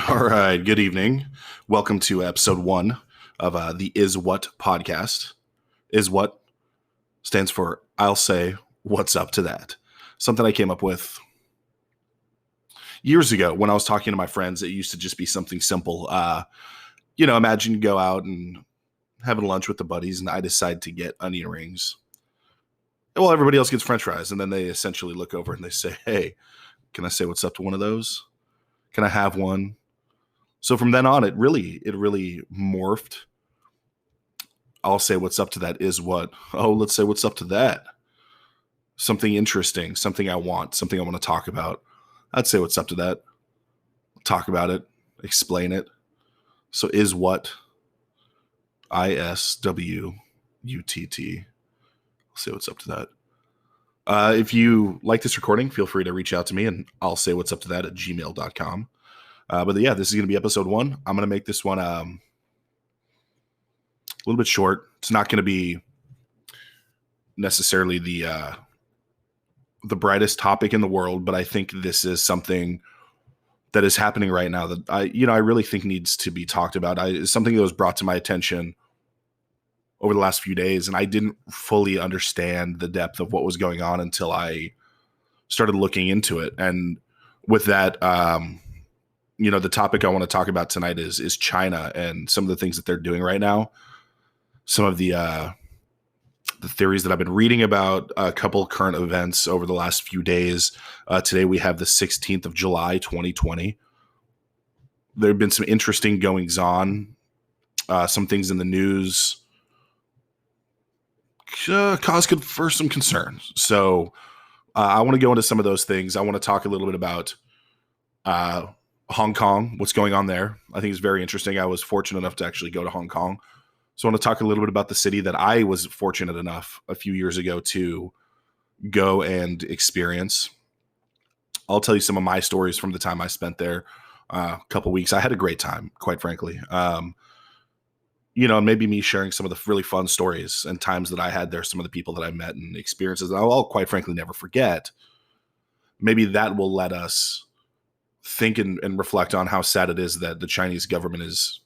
All right, good evening. Welcome to episode 1 of the ISWUTT podcast. ISWUTT stands for I'll say what's up to that. Something I came up with years ago when I was talking to my friends. It used to just be something simple. Imagine you go out and having lunch with the buddies and I decide to get onion rings. Well, everybody else gets french fries, and then they essentially look over and they say, hey, can I say what's up to one of those? Can I have one? So from then on, it really morphed. I'll say what's up to that is what? Oh, let's say what's up to that. Something interesting, something I want to talk about. I'd say what's up to that. Talk about it, explain it. So is what? ISWUTT. I'll say what's up to that. If you like this recording, feel free to reach out to me and I'll say what's up to that at gmail.com. But yeah, this is going to be episode 1. I'm going to make this one a little bit short. It's not going to be necessarily the brightest topic in the world, but I think this is something that is happening right now that I really think needs to be talked about. It's something that was brought to my attention over the last few days, and I didn't fully understand the depth of what was going on until I started looking into it. And with that, the topic I want to talk about tonight is China and some of the things that they're doing right now. Some of the theories that I've been reading about, a couple current events over the last few days. Today we have the 16th of July, 2020. There have been some interesting goings on. Some things in the news cause for some concerns. So I want to go into some of those things. I want to talk a little bit about Hong Kong, what's going on there. I think it's very interesting. I was fortunate enough to actually go to Hong Kong. So I want to talk a little bit about the city that I was fortunate enough a few years ago to go and experience. I'll tell you some of my stories from the time I spent there, a couple weeks. I had a great time, quite frankly. Maybe me sharing some of the really fun stories and times that I had there, some of the people that I met and experiences that I'll quite frankly never forget. Maybe that will let us think and reflect on how sad it is that the Chinese government is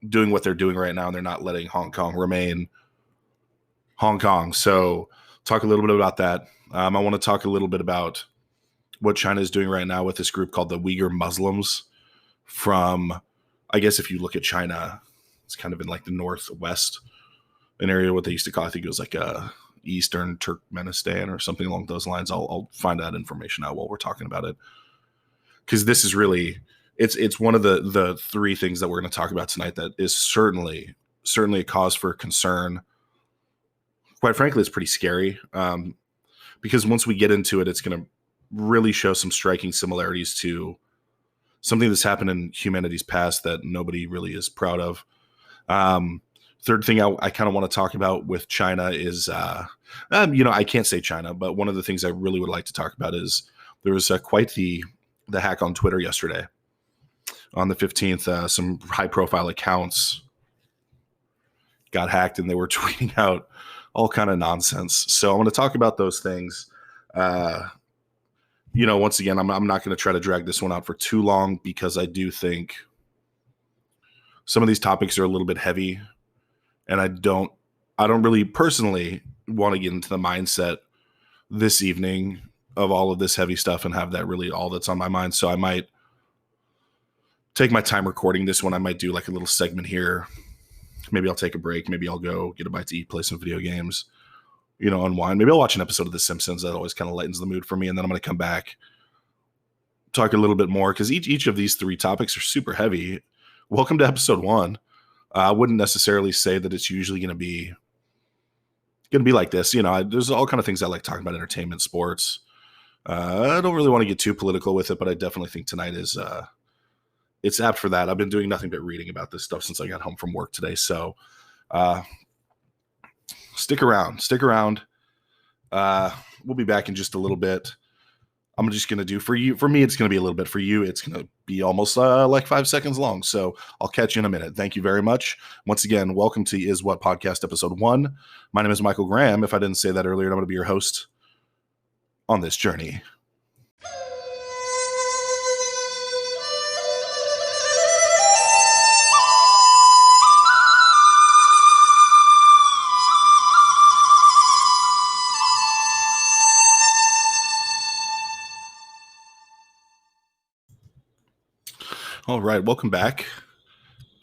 doing what they're doing right now, and they're not letting Hong Kong remain Hong Kong. So talk a little bit about that. I want to talk a little bit about what China is doing right now with this group called the Uyghur Muslims from, I guess if you look at China, it's kind of in like the northwest, an area what they used to call, I think it was like Eastern Turkmenistan or something along those lines. I'll find that information out while we're talking about it. Because this is really, it's one of the three things that we're going to talk about tonight that is certainly a cause for concern. Quite frankly, it's pretty scary because once we get into it, it's going to really show some striking similarities to something that's happened in humanity's past that nobody really is proud of. Third thing I kind of want to talk about with China is, I can't say China, but one of the things I really would like to talk about is there was quite the hack on Twitter yesterday. On the 15th, some high-profile accounts got hacked, and they were tweeting out all kind of nonsense. So I want to talk about those things. Once again, I'm not going to try to drag this one out for too long because I do think some of these topics are a little bit heavy, and I don't really personally want to get into the mindset this evening of all of this heavy stuff and have that really all that's on my mind. So I might take my time recording this one. I might do like a little segment here. Maybe I'll take a break. Maybe I'll go get a bite to eat, play some video games, unwind. Maybe I'll watch an episode of The Simpsons. That always kind of lightens the mood for me. And then I'm going to come back, talk a little bit more because each of these three topics are super heavy. Welcome to episode 1. I wouldn't necessarily say that it's usually going to be like this. There's all kind of things I like talking about: entertainment, sports. I don't really want to get too political with it, but I definitely think tonight is it's apt for that. I've been doing nothing but reading about this stuff since I got home from work today. So stick around. We'll be back in just a little bit. I'm just going to do for me, it's going to be a little bit. For you, it's going to be almost like 5 seconds long. So I'll catch you in a minute. Thank you very much. Once again, welcome to ISWUTT episode 1. My name is Michael Graham. If I didn't say that earlier, I'm going to be your host on this journey. All right, welcome back.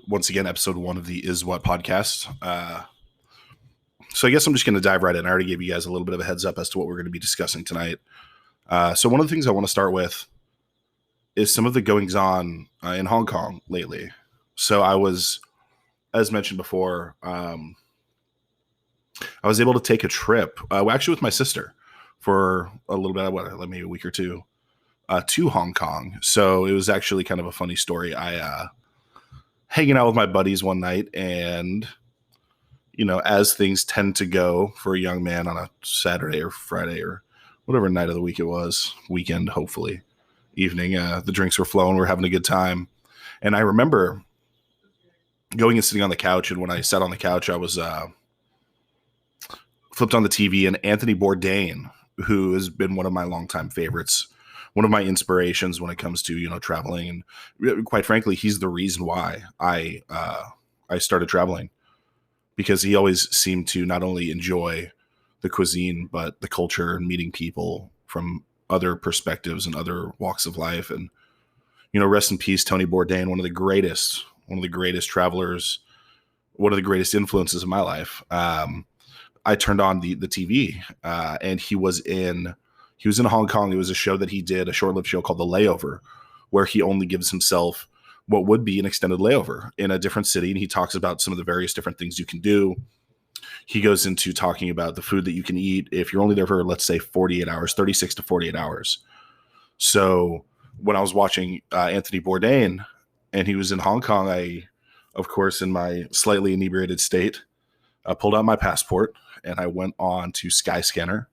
Once again, episode 1 of the ISWUTT podcast. So I guess I'm just going to dive right in. I already gave you guys a little bit of a heads up as to what we're going to be discussing tonight. So one of the things I want to start with is some of the goings on in Hong Kong lately. So I was, as mentioned before, I was able to take a trip, actually with my sister, for a little bit, maybe a week or two, to Hong Kong. So it was actually kind of a funny story. I hanging out with my buddies one night, and as things tend to go for a young man on a Saturday or Friday or whatever night of the week it was, weekend, hopefully, evening, the drinks were flowing, we're having a good time. And I remember going and sitting on the couch, and when I sat on the couch, I was flipped on the TV, and Anthony Bourdain, who has been one of my longtime favorites, one of my inspirations when it comes to traveling, and quite frankly, he's the reason why I started traveling, because he always seemed to not only enjoy the cuisine but the culture and meeting people from other perspectives and other walks of life. And rest in peace, Tony Bourdain, one of the greatest travelers, one of the greatest influences in my life. I turned on the TV, and he was in Hong Kong. It was a show that he did, a short-lived show called The Layover, where he only gives himself what would be an extended layover in a different city. And he talks about some of the various different things you can do. He goes into talking about the food that you can eat if you're only there for, let's say, 48 hours, 36 to 48 hours. So when I was watching Anthony Bourdain and he was in Hong Kong, I, of course, in my slightly inebriated state, pulled out my passport and I went on to Skyscanner,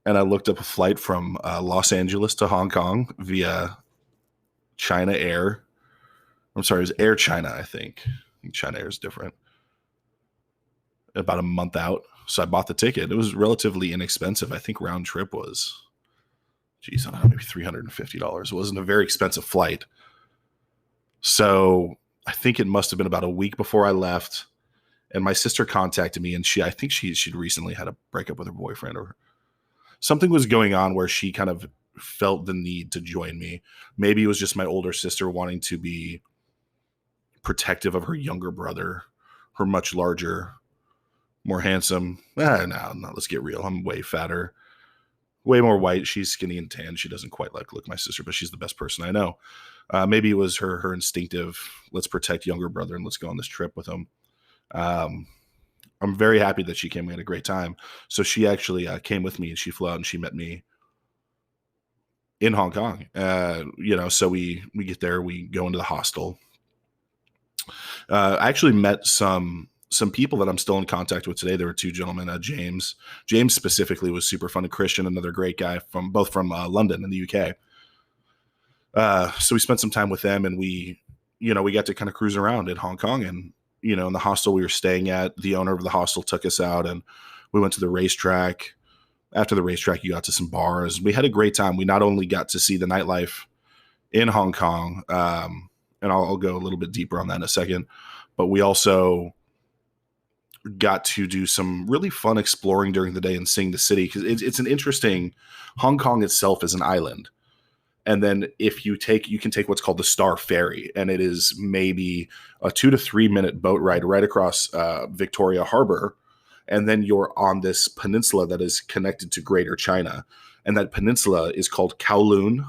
and I looked up a flight from Los Angeles to Hong Kong via China Air. I'm sorry, it was Air China, I think. China Air is different. About a month out. So I bought the ticket. It was relatively inexpensive. I think round trip was, I don't know, maybe $350. It wasn't a very expensive flight. So I think it must have been about a week before I left. And my sister contacted me, and I think she'd recently had a breakup with her boyfriend, or something was going on where she kind of felt the need to join me. Maybe it was just my older sister wanting to be protective of her younger brother, her much larger, more handsome. No, let's get real. I'm way fatter, way more white. She's skinny and tan. She doesn't quite look my sister, but she's the best person I know. Maybe it was her instinctive, let's protect younger brother and let's go on this trip with him. I'm very happy that she came. We had a great time. So she actually came with me, and she flew out and she met me in Hong Kong. So we get there, we go into the hostel. I actually met some people that I'm still in contact with today. There were two gentlemen, James specifically was super fun, and Christian, another great guy from London in the UK. So we spent some time with them, and we got to kind of cruise around in Hong Kong. And in the hostel we were staying at, the owner of the hostel took us out, and we went to the racetrack. After the racetrack, you got to some bars. We had a great time. We not only got to see the nightlife in Hong Kong, and I'll go a little bit deeper on that in a second, but we also got to do some really fun exploring during the day and seeing the city, because it's an interesting, Hong Kong itself is an island. And then if you can take what's called the Star Ferry, and it is maybe a 2 to 3 minute boat ride right across Victoria Harbor. And then you're on this peninsula that is connected to Greater China. And that peninsula is called Kowloon.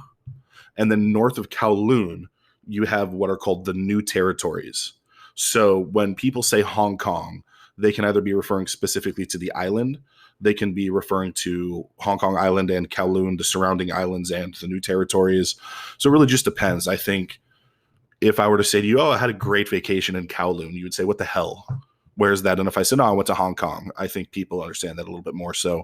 And then north of Kowloon, you have what are called the New Territories. So when people say Hong Kong, they can either be referring specifically to the island, they can be referring to Hong Kong Island and Kowloon, the surrounding islands, and the New Territories. So it really just depends. I think if I were to say to you, oh, I had a great vacation in Kowloon, you would say, what the hell? Where's that? And if I said, no, I went to Hong Kong, I think people understand that a little bit more. So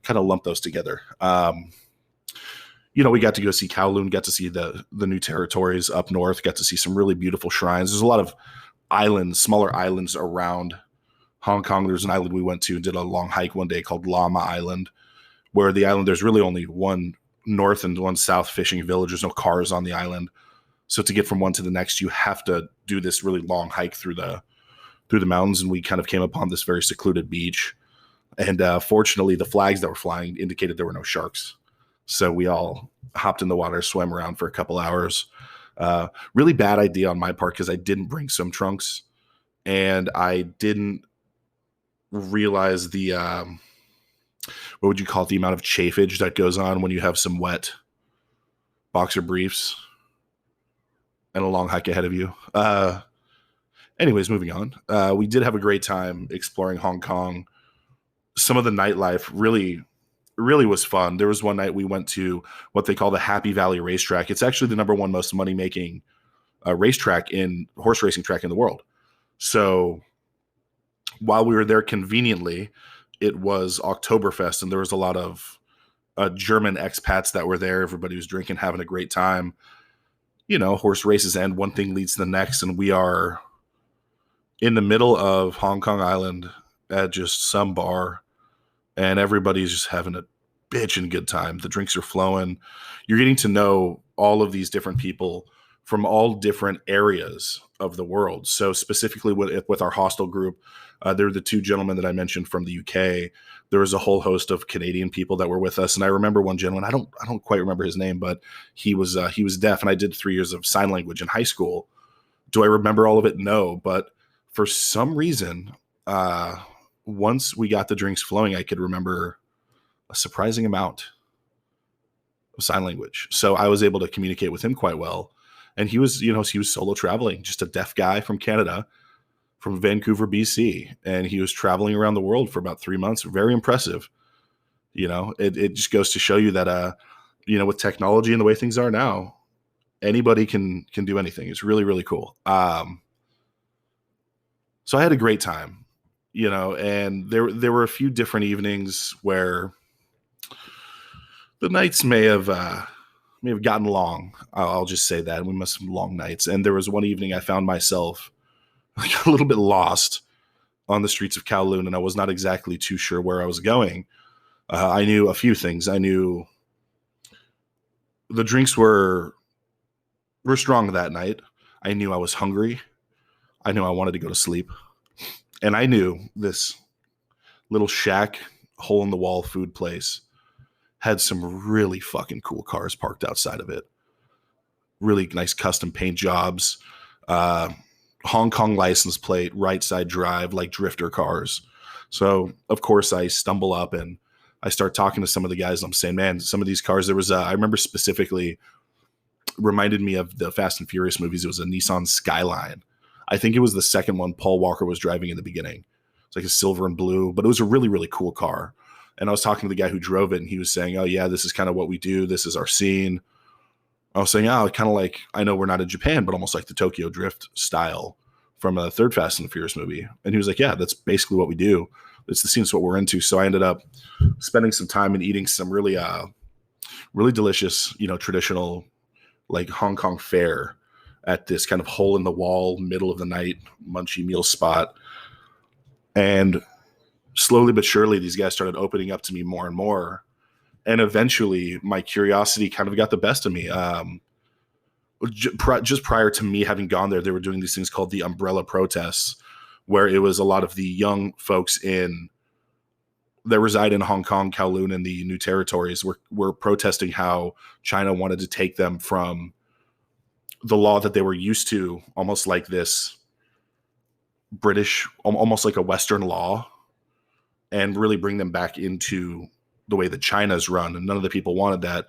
kind of lump those together. We got to go see Kowloon, got to see the New Territories up north, got to see some really beautiful shrines. There's a lot of islands, smaller islands around Hong Kong. There's an island we went to and did a long hike one day called Lama Island, where the island, there's really only one north and one south fishing village. There's no cars on the island. So to get from one to the next, you have to do this really long hike through the mountains. And we kind of came upon this very secluded beach. And fortunately, the flags that were flying indicated there were no sharks. So we all hopped in the water, swam around for a couple hours. Really bad idea on my part because I didn't bring swim trunks and I didn't realize the what would you call it, the amount of chafage that goes on when you have some wet boxer briefs and a long hike ahead of you. Anyways, moving on. We did have a great time exploring Hong Kong. Some of the nightlife really was fun. There was one night we went to what they call the Happy Valley racetrack. It's actually the number one most money making racetrack in horse racing track in the world. So while we were there conveniently, it was Oktoberfest and there was a lot of German expats that were there. Everybody was drinking, having a great time. You know, horse races end, one thing leads to the next, and we are in the middle of Hong Kong Island at just some bar, and everybody's just having a bitchin' good time. The drinks are flowing. You're getting to know all of these different people from all different areas of the world. So specifically with our hostel group, there were the two gentlemen that I mentioned from the UK. There was a whole host of Canadian people that were with us, and I remember one gentleman. I don't quite remember his name, but he was deaf, and I did 3 years of sign language in high school. Do I remember all of it? No, but for some reason, once we got the drinks flowing, I could remember a surprising amount of sign language. So I was able to communicate with him quite well. And he was solo traveling, just a deaf guy from Canada, from Vancouver, BC. And he was traveling around the world for about 3 months. Very impressive. You know, it just goes to show you that, with technology and the way things are now, anybody can do anything. It's really, really cool. So I had a great time, and there were a few different evenings where the nights may have gotten long. I'll just say that. We must have long nights. And there was one evening I found myself like a little bit lost on the streets of Kowloon, and I was not exactly too sure where I was going. I knew a few things. I knew the drinks were strong that night. I knew I was hungry. I knew I wanted to go to sleep. And I knew this little shack, hole in the wall food place had some really fucking cool cars parked outside of it. Really nice custom paint jobs, Hong Kong license plate, right side drive, like drifter cars. So of course I stumble up and I start talking to some of the guys. I'm saying, man, some of these cars, there was I remember specifically reminded me of the Fast and Furious movies. It was a Nissan Skyline. I think it was the second one Paul Walker was driving in the beginning. It's like a silver and blue, but it was a really, really cool car. And I was talking to the guy who drove it, and he was saying, oh, yeah, this is kind of what we do. This is our scene. I was saying, oh, kind of like, I know we're not in Japan, but almost like the Tokyo Drift style from a third Fast and Furious movie. And he was like, yeah, that's basically what we do. It's the scene, it's what we're into. So I ended up spending some time and eating some really, really delicious, traditional, like Hong Kong fare at this kind of hole in the wall, middle of the night, munchy meal spot. And slowly but surely, these guys started opening up to me more and more. And eventually my curiosity kind of got the best of me. Just prior to me having gone there, they were doing these things called the umbrella protests, where it was a lot of the young folks that reside in Hong Kong, Kowloon, and the New Territories were protesting how China wanted to take them from the law that they were used to, almost like this British, almost like a Western law, and really bring them back into the way that China's run. And none of the people wanted that.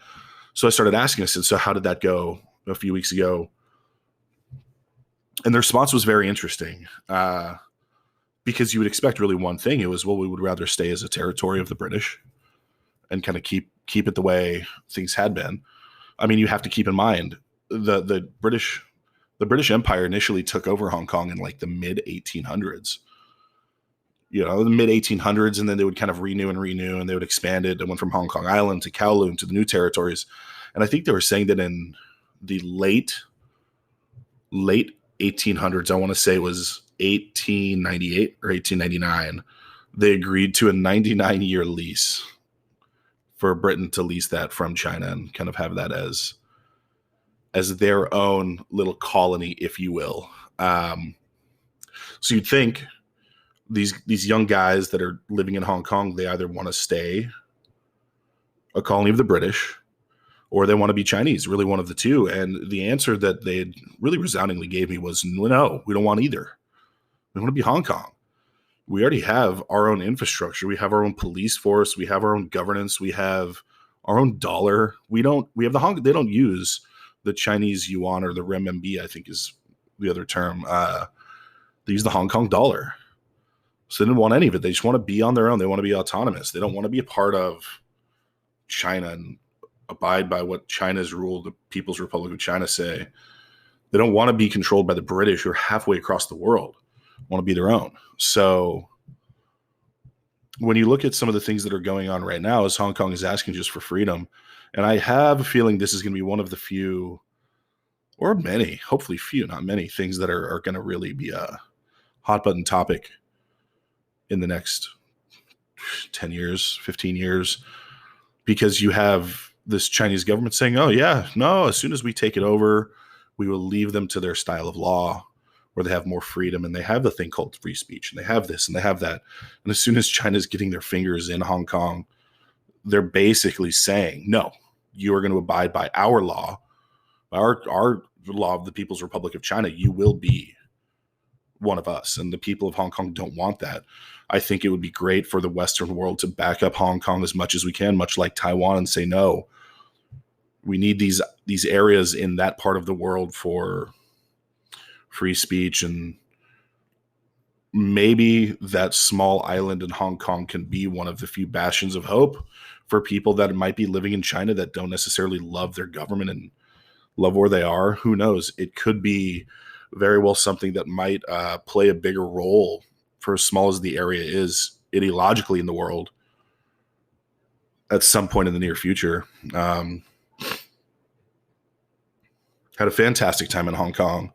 So I started asking, I said, so how did that go a few weeks ago? And their response was very interesting, because you would expect really one thing. It was, well, we would rather stay as a territory of the British and kind of keep it the way things had been. I mean, you have to keep in mind the British Empire initially took over Hong Kong in like the mid 1800s. The mid 1800s, and then they would kind of renew, and they would expand it. It went from Hong Kong Island to Kowloon to the New Territories. And I think they were saying that in the late 1800s, I want to say it was 1898 or 1899, they agreed to a 99-year lease for Britain to lease that from China and kind of have that as their own little colony, if you will. So you'd think these young guys that are living in Hong Kong, they either want to stay a colony of the British, or they want to be Chinese, really one of the two. And the answer that they really resoundingly gave me was, no, we don't want either. We want to be Hong Kong. We already have our own infrastructure. We have our own police force. We have our own governance. We have our own dollar. We have they don't use the Chinese yuan or the renminbi, I think is the other term. They use the Hong Kong dollar. So they didn't want any of it. They just want to be on their own. They want to be autonomous. They don't want to be a part of China and abide by what China's rule, the People's Republic of China, say. They don't want to be controlled by the British, who are halfway across the world. Want to be their own. So when you look at some of the things that are going on right now, as Hong Kong is asking just for freedom, and I have a feeling this is going to be one of the few, or many, hopefully few, not many, things that are going to really be a hot button topic in the next 10 years, 15 years, because you have this Chinese government saying, oh yeah, no, as soon as we take it over, we will leave them to their style of law, where they have more freedom, and they have the thing called free speech, and they have this and they have that. And as soon as China's getting their fingers in Hong Kong, they're basically saying, no, you are going to abide by our law, our law of the People's Republic of China. You will be one of us. And the people of Hong Kong don't want that. I think it would be great for the Western world to back up Hong Kong as much as we can, much like Taiwan, and say, no, we need these areas in that part of the world for free speech. And maybe that small island in Hong Kong can be one of the few bastions of hope for people that might be living in China that don't necessarily love their government and love where they are. Who knows? It could be very well something that might play a bigger role, for as small as the area is ideologically in the world, at some point in the near future. Had a fantastic time in Hong Kong.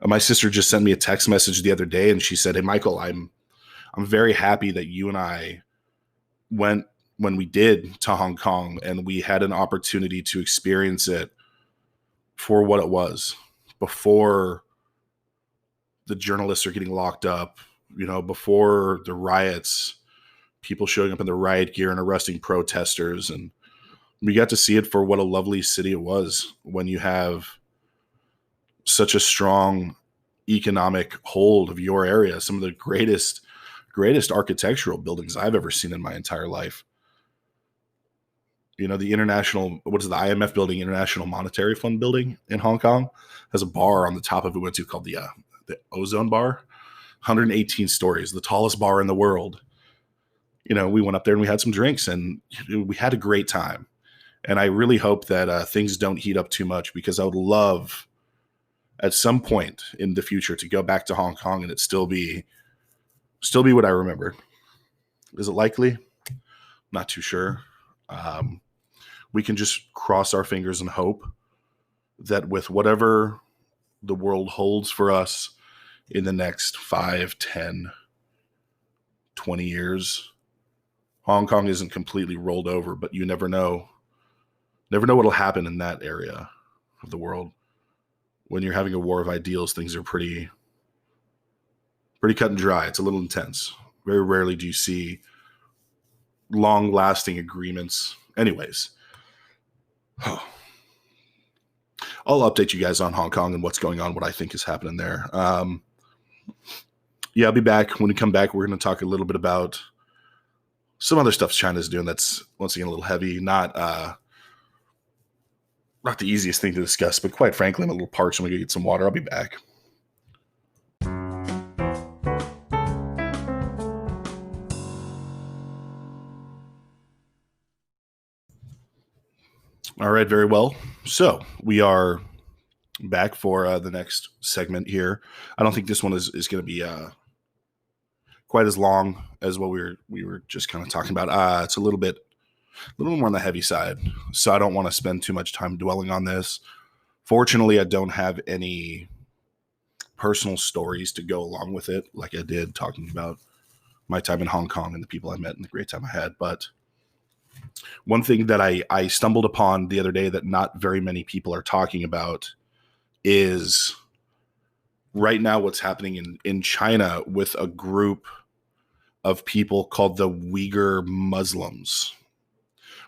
My sister just sent me a text message the other day, and she said, hey, Michael, I'm very happy that you and I went when we did to Hong Kong, and we had an opportunity to experience it for what it was, before the journalists are getting locked up, before the riots, people showing up in the riot gear and arresting protesters. And we got to see it for what a lovely city it was, when you have such a strong economic hold of your area. Some of the greatest architectural buildings I've ever seen in my entire life. The the IMF building, International Monetary Fund building in Hong Kong, has a bar on the top of it, went to called the Ozone Bar, 118 stories, the tallest bar in the world. We went up there and we had some drinks, and we had a great time. And I really hope that things don't heat up too much, because I would love at some point in the future to go back to Hong Kong and it still be what I remember. Is it likely? Not too sure. We can just cross our fingers and hope that with whatever the world holds for us in the next 5, 10, 20 years, Hong Kong isn't completely rolled over, but you never know. Never know what'll happen in that area of the world. When you're having a war of ideals, things are pretty cut and dry. It's a little intense. Very rarely do you see long-lasting agreements. Anyways, I'll update you guys on Hong Kong and what's going on, what I think is happening there. I'll be back. When we come back, we're going to talk a little bit about some other stuff China's doing that's, once again, a little heavy. Not the easiest thing to discuss, but quite frankly, I'm a little parched. I'm going to go get some water. I'll be back. All right, very well. So we are back for the next segment here. I don't think this one is going to be quite as long as what we were just kind of talking about. It's a little more on the heavy side, so I don't want to spend too much time dwelling on this. Fortunately, I don't have any personal stories to go along with it, like I did talking about my time in Hong Kong and the people I met and the great time I had. But one thing that I stumbled upon the other day that not very many people are talking about is right now what's happening in China with a group of people called the Uyghur Muslims.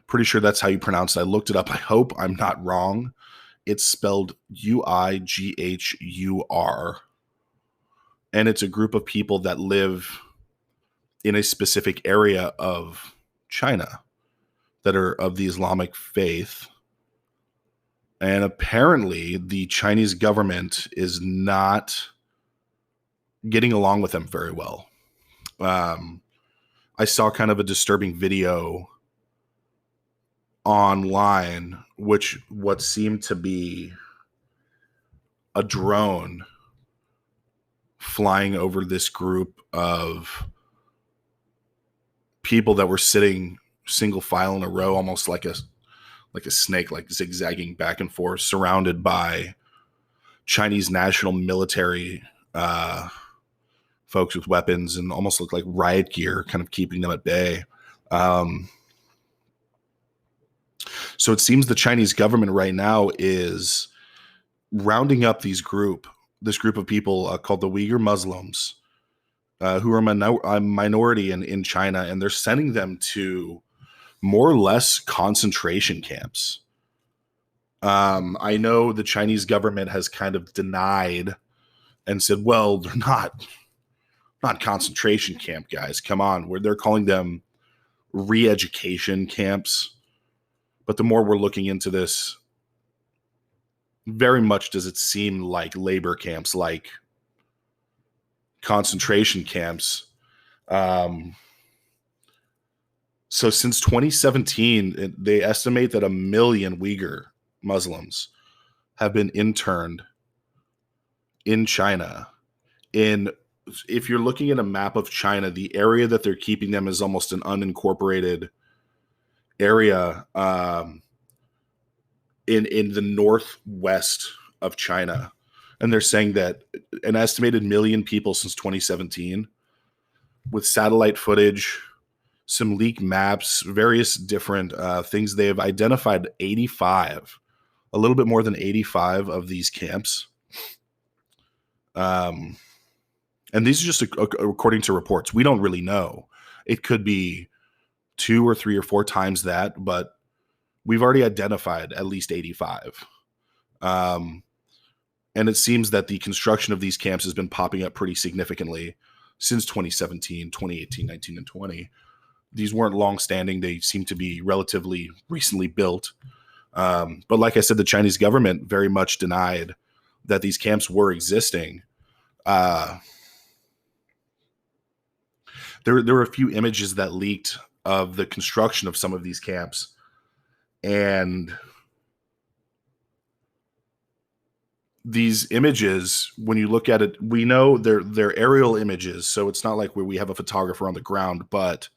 Pretty sure that's how you pronounce it. I looked it up. I hope I'm not wrong. It's spelled Uighur. And it's a group of people that live in a specific area of China that are of the Islamic faith. And apparently the Chinese government is not getting along with them very well. I saw kind of a disturbing video online, what seemed to be a drone flying over this group of people that were sitting single file in a row, almost like a snake, like zigzagging back and forth, surrounded by Chinese national military folks with weapons, and almost looked like riot gear, kind of keeping them at bay. So it seems the Chinese government right now is rounding up this group of people called the Uyghur Muslims, who are a minority in China, and they're sending them to more or less concentration camps. I know the Chinese government has kind of denied and said, well, they're not concentration camp, guys. Come on. They're calling them re-education camps. But the more we're looking into this, very much does it seem like labor camps, like concentration camps. So since 2017, they estimate that 1 million Uyghur Muslims have been interned in China. If you're looking at a map of China, the area that they're keeping them is almost an unincorporated area in the northwest of China. And they're saying that an estimated 1 million people since 2017, with satellite footage, some leaked maps, various different things, they have identified 85, a little bit more than 85 of these camps. And these are just according to reports. We don't really know. It could be 2 or 3 or 4 times that, but we've already identified at least 85. And it seems that the construction of these camps has been popping up pretty significantly since 2017, 2018, 19, and 20. These weren't long-standing. They seem to be relatively recently built. But like I said, the Chinese government very much denied that these camps were existing. There were a few images that leaked of the construction of some of these camps. And these images, when you look at it, we know they're aerial images, so it's not like where we have a photographer on the ground, but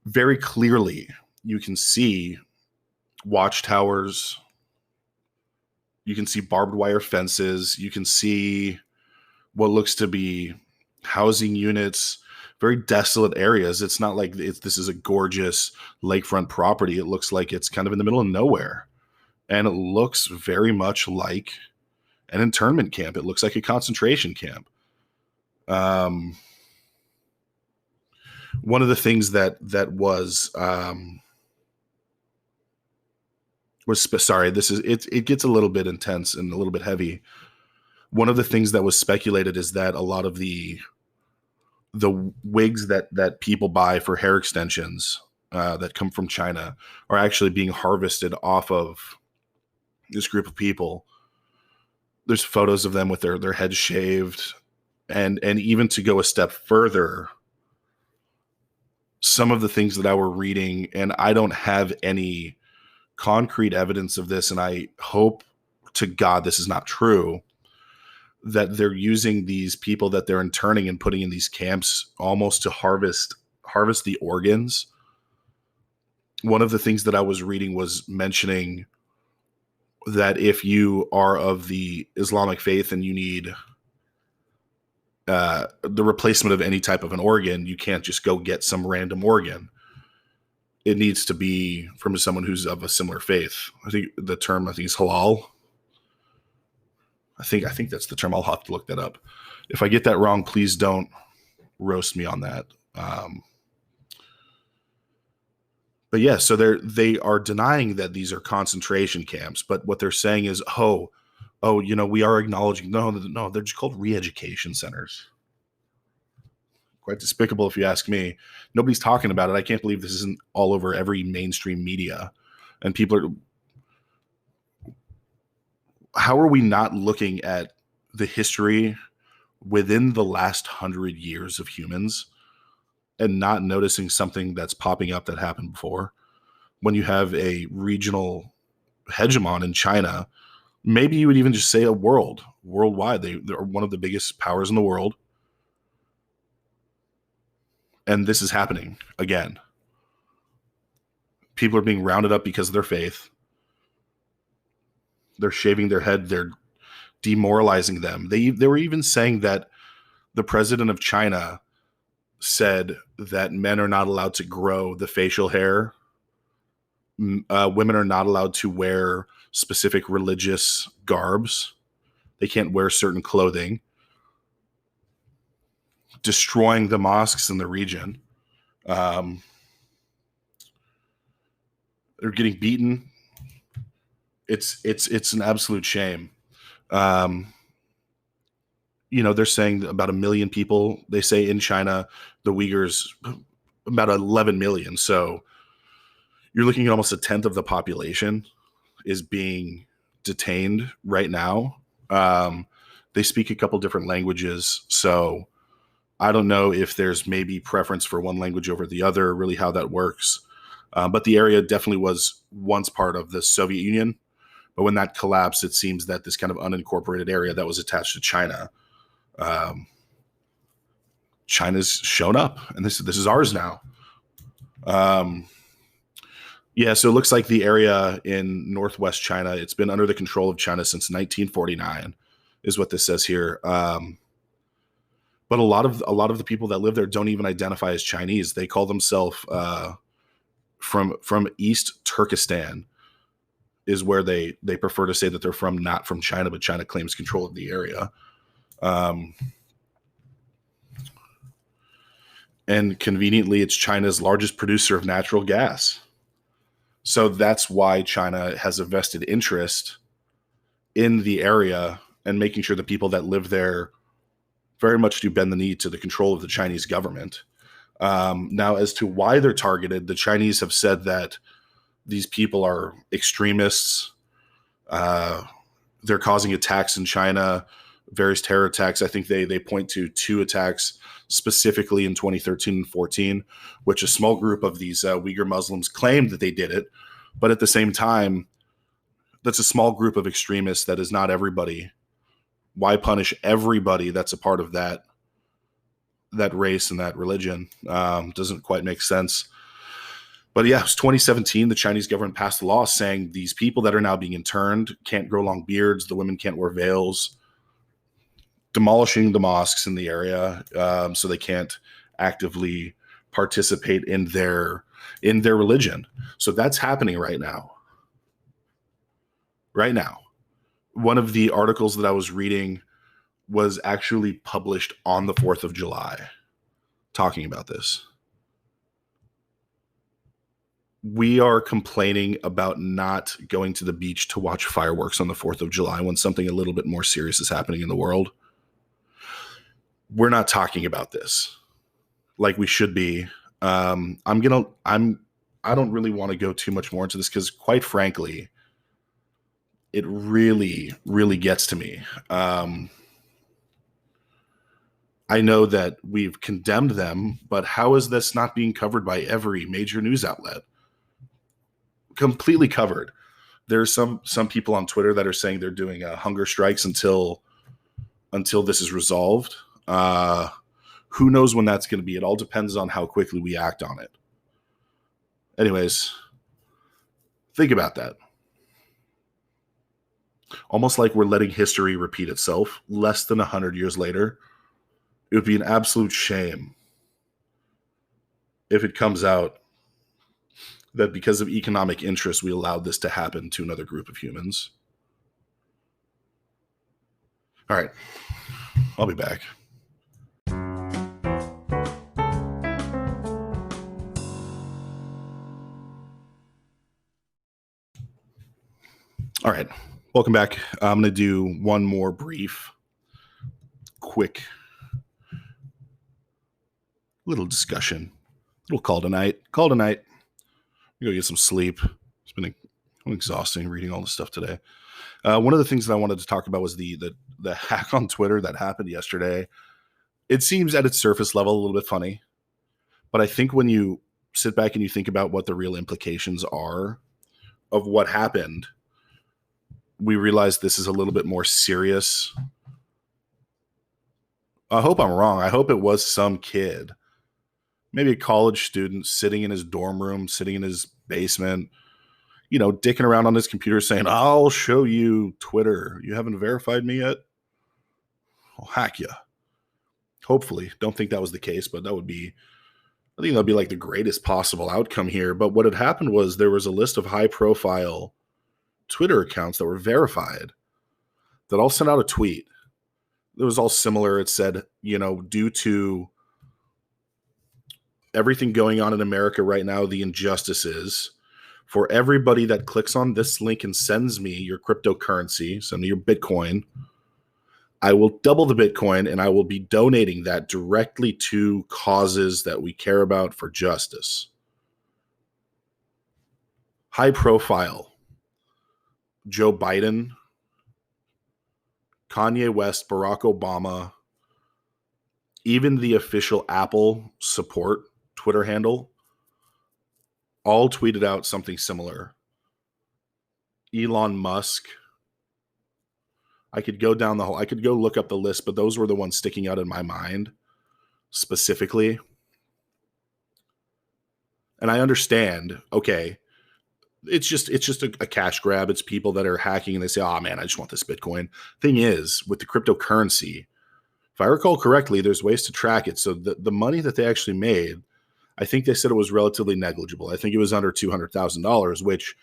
very clearly you can see watchtowers, you can see barbed wire fences, you can see what looks to be housing units, very desolate areas. It's not like this is a gorgeous lakefront property. It looks like it's kind of in the middle of nowhere. And it looks very much like an internment camp. It looks like a concentration camp. One of the things that was sorry, it gets a little bit intense and a little bit heavy. One of the things that was speculated is that a lot of the wigs that people buy for hair extensions that come from China are actually being harvested off of this group of people. There's photos of them with their heads shaved, and even to go a step further, some of the things that I were reading, and I don't have any concrete evidence of this, and I hope to God this is not true, that they're using these people that they're interning and putting in these camps almost to harvest the organs. One of the things that I was reading was mentioning that if you are of the Islamic faith and you need the replacement of any type of an organ, you can't just go get some random organ. It needs to be from someone who's of a similar faith. I think the term is halal. I think that's the term. I'll have to look that up. If I get that wrong, please don't roast me on that. But yeah, so they are denying that these are concentration camps, but what they're saying is, we are acknowledging. No, they're just called re-education centers. Quite despicable, if you ask me. Nobody's talking about it. I can't believe this isn't all over every mainstream media, and people are. How are we not looking at the history within the last 100 years of humans and not noticing something that's popping up that happened before? When you have a regional hegemon in China, maybe you would even just say worldwide. They're one of the biggest powers in the world. And this is happening again. People are being rounded up because of their faith. They're shaving their head. They're demoralizing them. They were even saying that the president of China said that men are not allowed to grow the facial hair. Women are not allowed to wear specific religious garbs. They can't wear certain clothing. Destroying the mosques in the region. They're getting beaten. It's an absolute shame. They're saying about 1 million people. They say in China, the Uyghurs, about 11 million. So you're looking at almost a tenth of the population is being detained right now. They speak a couple different languages, so I don't know if there's maybe preference for one language over the other, really how that works. But the area definitely was once part of the Soviet Union. But when that collapsed, it seems that this kind of unincorporated area that was attached to China, China's shown up, and this is ours now. Yeah, so it looks like the area in northwest China, it's been under the control of China since 1949, is what this says here. But a lot of the people that live there don't even identify as Chinese. They call themselves from East Turkestan, is where they prefer to say that they're from, not from China, but China claims control of the area. And conveniently, it's China's largest producer of natural gas. So that's why China has a vested interest in the area and making sure the people that live there very much do bend the knee to the control of the Chinese government. Now, as to why they're targeted, the Chinese have said that these people are extremists. They're causing attacks in China, various terror attacks. I think they point to 2 attacks specifically in 2013 and 14, which a small group of these Uyghur Muslims claimed that they did it. But at the same time, that's a small group of extremists. That is not everybody. Why punish everybody that's a part of that race and that religion? Doesn't quite make sense. But yeah, it was 2017. The Chinese government passed a law saying these people that are now being interned can't grow long beards. The women can't wear veils. Demolishing the mosques in the area, so they can't actively participate in their religion. So that's happening right now. Right now. One of the articles that I was reading was actually published on the 4th of July talking about this. We are complaining about not going to the beach to watch fireworks on the 4th of July when something a little bit more serious is happening in the world. We're not talking about this like we should be. I don't really want to go too much more into this because, quite frankly, it really, really gets to me. I know that we've condemned them, but how is this not being covered by every major news outlet? Completely covered. There's some people on Twitter that are saying they're doing hunger strikes until this is resolved. Who knows when that's going to be? It all depends on how quickly we act on it. Anyways, think about that. Almost like we're letting history repeat itself less than 100 years later. It would be an absolute shame if it comes out that because of economic interest, we allowed this to happen to another group of humans. All right. I'll be back. All right. Welcome back. I'm going to do one more quick little discussion. We'll call tonight. Go get some sleep. It's been exhausting reading all this stuff today. One of the things that I wanted to talk about was the hack on Twitter that happened yesterday. It seems at its surface level a little bit funny, but I think when you sit back and you think about what the real implications are of what happened, we realize this is a little bit more serious. I hope I'm wrong. I hope it was some kid, maybe a college student sitting in his dorm room, sitting in his basement, dicking around on his computer saying, I'll show you Twitter. You haven't verified me yet? I'll hack you. Hopefully. Don't think that was the case, but I think that'd be like the greatest possible outcome here. But what had happened was there was a list of high profile Twitter accounts that were verified that all sent out a tweet. It was all similar. It said, due to everything going on in America right now, the injustices, for everybody that clicks on this link and sends me your cryptocurrency, send me your Bitcoin, I will double the Bitcoin and I will be donating that directly to causes that we care about for justice. High profile. Joe Biden, Kanye West, Barack Obama, even the official Apple support Twitter handle all tweeted out something similar. Elon Musk. I could go look up the list, but those were the ones sticking out in my mind specifically. And I understand, okay, it's just a cash grab. It's people that are hacking and they say, oh man, I just want this Bitcoin. Thing is, with the cryptocurrency, if I recall correctly, there's ways to track it. So the money that they actually made, I think they said it was relatively negligible. I think it was under $200,000, which,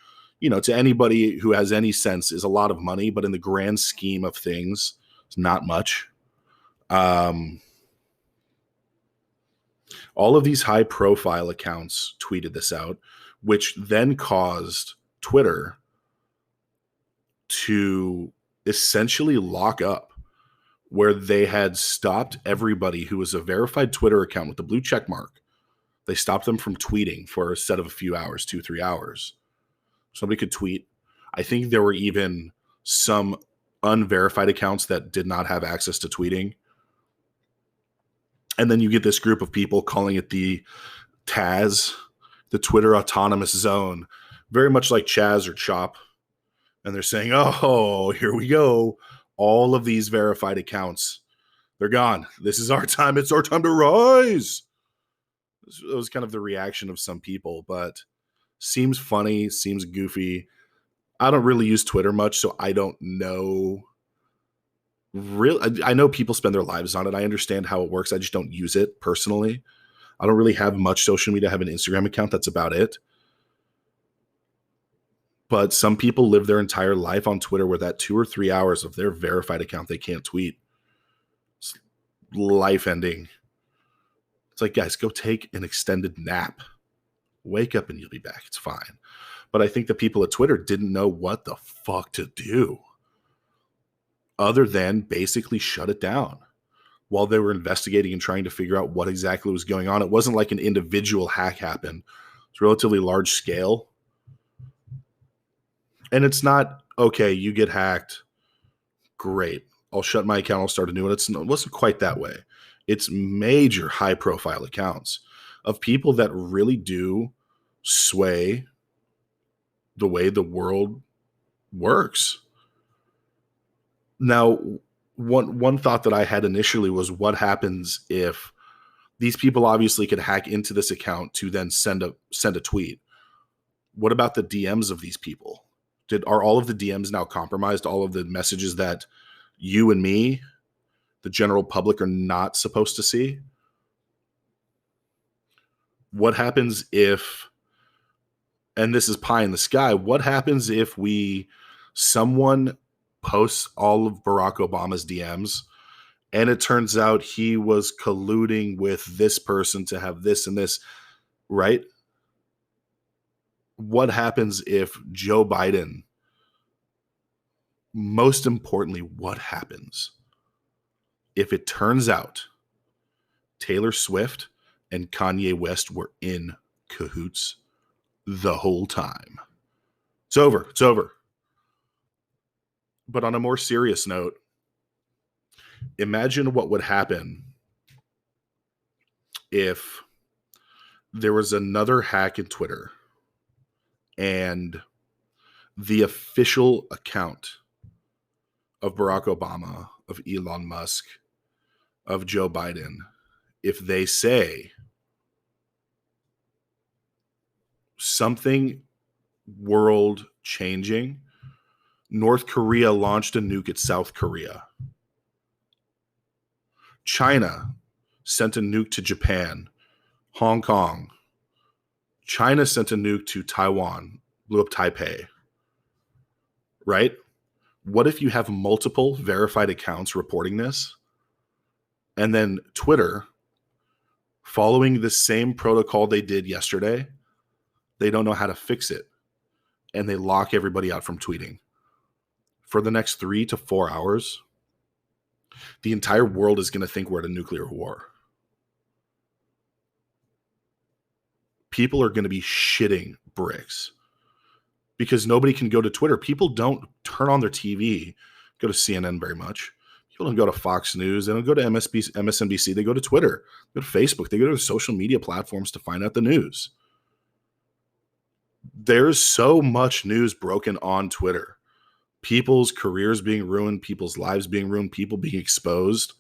to anybody who has any sense is a lot of money, but in the grand scheme of things, it's not much. All of these high profile accounts tweeted this out, which then caused Twitter to essentially lock up, where they had stopped everybody who was a verified Twitter account with the blue check mark. They stopped them from tweeting for a set of a few hours, 2-3 hours. Somebody could tweet. I think there were even some unverified accounts that did not have access to tweeting. And then you get this group of people calling it the TAZ, the Twitter Autonomous Zone, very much like Chaz or Chop. And they're saying, oh, here we go. All of these verified accounts, they're gone. This is our time. It's our time to rise. It was kind of the reaction of some people, but seems funny, seems goofy. I don't really use Twitter much, so I don't know. I know people spend their lives on it. I understand how it works. I just don't use it personally. I don't really have much social media. I have an Instagram account. That's about it. But some people live their entire life on Twitter where that 2 or 3 hours of their verified account they can't tweet. It's life ending. It's like, guys, go take an extended nap. Wake up and you'll be back. It's fine. But I think the people at Twitter didn't know what the fuck to do other than basically shut it down while they were investigating and trying to figure out what exactly was going on. It wasn't like an individual hack happened. It's relatively large scale. And it's not, okay, you get hacked. Great. I'll shut my account. I'll start a new one. It wasn't quite that way. It's major high profile accounts of people that really do sway the way the world works. Now, one thought that I had initially was, what happens if these people obviously could hack into this account to then send a tweet? What about the DMs of these people? Are all of the DMs now compromised? All of the messages that you and me, the general public, are not supposed to see? What happens if, and this is pie in the sky, what happens if someone posts all of Barack Obama's DMs and it turns out he was colluding with this person to have this and this, right? What happens if Joe Biden most importantly, what happens if it turns out Taylor Swift and Kanye West were in cahoots the whole time? It's over. It's over. But on a more serious note, imagine what would happen if there was another hack in Twitter and the official account of Barack Obama, of Elon Musk, of Joe Biden, if they say something world changing, North Korea launched a nuke at South Korea. China sent a nuke to Japan, Hong Kong. China sent a nuke to Taiwan, blew up Taipei. Right? What if you have multiple verified accounts reporting this? And then Twitter, following the same protocol they did yesterday, they don't know how to fix it. And they lock everybody out from tweeting. For the next 3 to 4 hours, the entire world is going to think we're at a nuclear war. People are going to be shitting bricks because nobody can go to Twitter. People don't turn on their TV, go to CNN very much. People don't go to Fox News. They don't go to MSNBC. They go to Twitter, they go to Facebook. They go to social media platforms to find out the news. There's so much news broken on Twitter. People's careers being ruined, people's lives being ruined, people being exposed.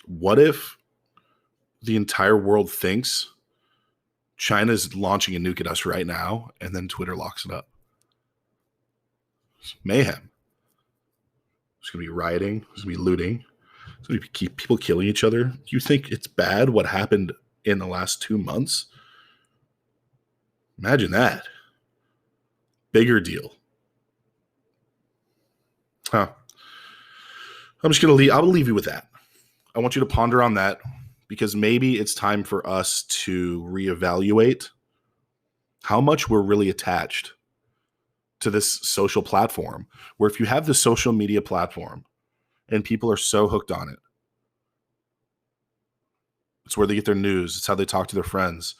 What if the entire world thinks China's launching a nuke at us right now, and then Twitter locks it up? It's mayhem. There's going to be rioting. There's going to be looting. There's going to be people killing each other. You think it's bad what happened in the last 2 months? Imagine that. Bigger deal. Huh. I'm just going to leave. I will leave you with that. I want you to ponder on that, because maybe it's time for us to reevaluate how much we're really attached to this social platform, where if you have the social media platform and people are so hooked on it, it's where they get their news. It's how they talk to their friends.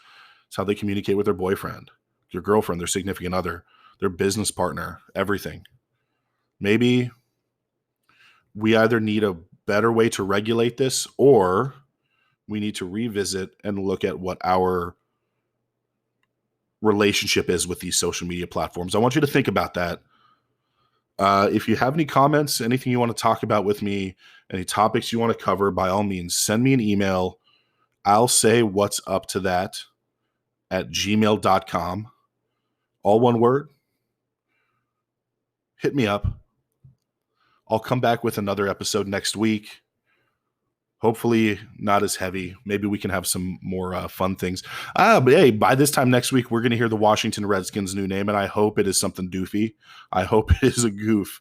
It's how they communicate with their boyfriend, their girlfriend, their significant other, their business partner, everything. Maybe we either need a better way to regulate this, or we need to revisit and look at what our relationship is with these social media platforms. I want you to think about that. If you have any comments, anything you want to talk about with me, any topics you want to cover, by all means, send me an email. I'll say what's up to that at gmail.com. All one word. Hit me up. I'll come back with another episode next week. Hopefully not as heavy. Maybe we can have some more fun things. But hey, by this time next week, we're going to hear the Washington Redskins' new name, and I hope it is something doofy. I hope it is a goof.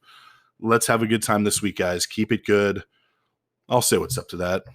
Let's have a good time this week, guys. Keep it good. I'll say what's up to that.